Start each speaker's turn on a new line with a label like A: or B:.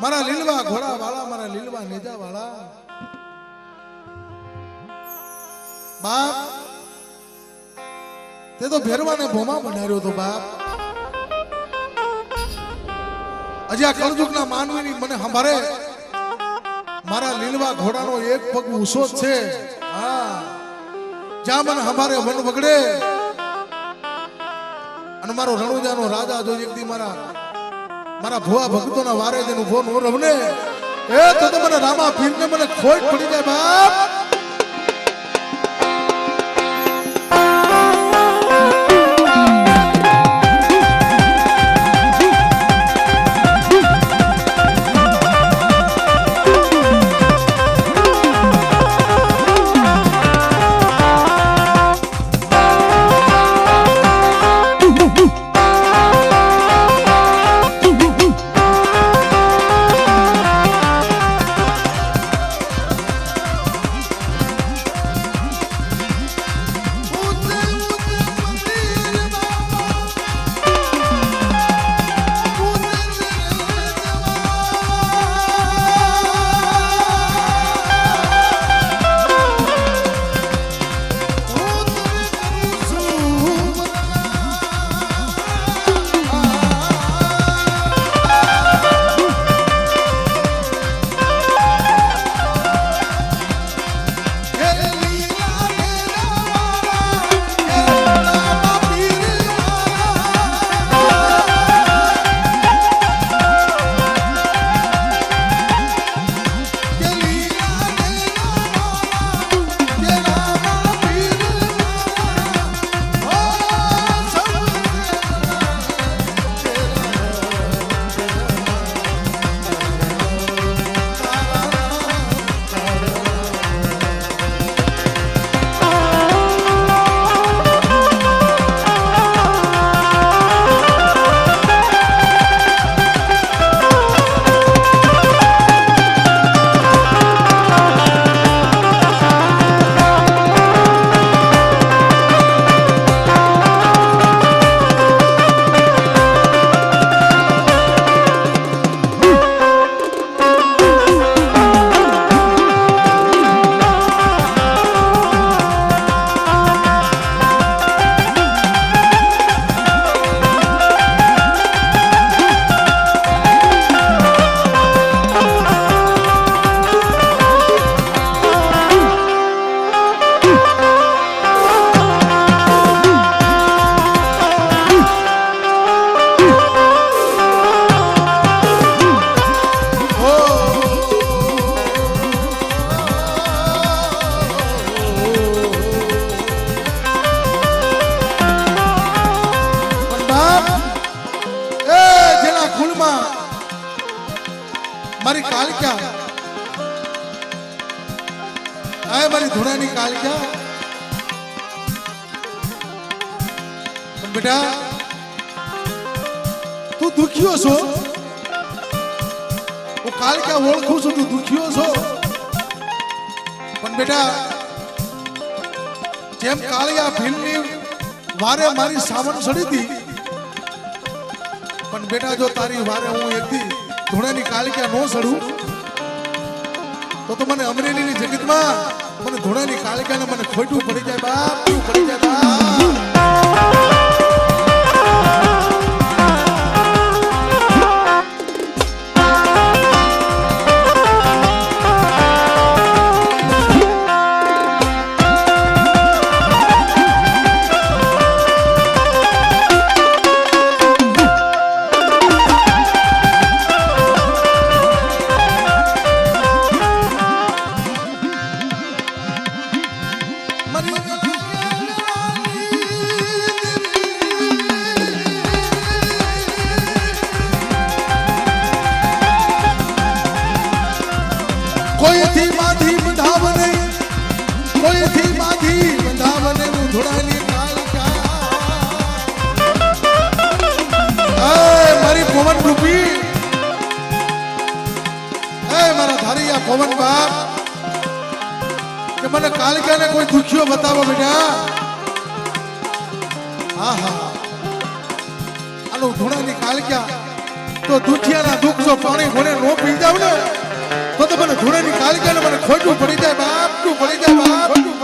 A: મારા લીલવા ઘોડા વાળા, મારા લીલવા નેજા વાળા બાપ, તે તો ભેરવાને ભોમા બનાવ્યો તો બાપ. હજી આ કળજુગના માનવીની મને સંભાળે, મારા લીલવા ઘોડાનો એક પગ ઊંચો જ છે. હા, જ્યાં મને સંભાળે વન વગડે. અને મારો રણુજાનો રાજા જો એક દી મારા ભુવા ભક્તોના વારે જેનું ભો નો રવને એ તો મને રામા પીરને મને ખોટ પડી જાય બાપ. મારી કાલક્યા આય મારી ધોળાની કાલક્યા. પણ બેટા તું દુખ્યો છો, હું કાલક્યા ઓળખું છું, તું દુખ્યો છો. પણ બેટા જેમ કાળિયા ભીલની વારે મારી સાવન સડી હતી, પણ બેટા જો તારી વારે હું એકથી ધોળાની કાલક્યા નો સડું તો મને અમરેલીની જગતમાં મને ધોળાની કાલક્યાને મને ખોટું પડી જાય બાપ, પડી જાય બાપ. કોઈથી માધી બંધાવ નહીં, કોઈથી માધી બંધાવ નહીં, હું ધોળાની કાલક્યા. મારી પવન રૂપી મારા ધારિયા પવન બાપ, કે મને કાલક્યાને કોઈ દુખ્યો બતાવો બેટા. હા હા આનું ધોળાની કાલક્યા તો દુખિયાના દુઃખ જો પાણી ભણે નો પી જાવ ને તો મને ધૂળેની કાળિકાને મને ખોટું પડી જાય બાપ, ખોટું પડી જાય બાપ.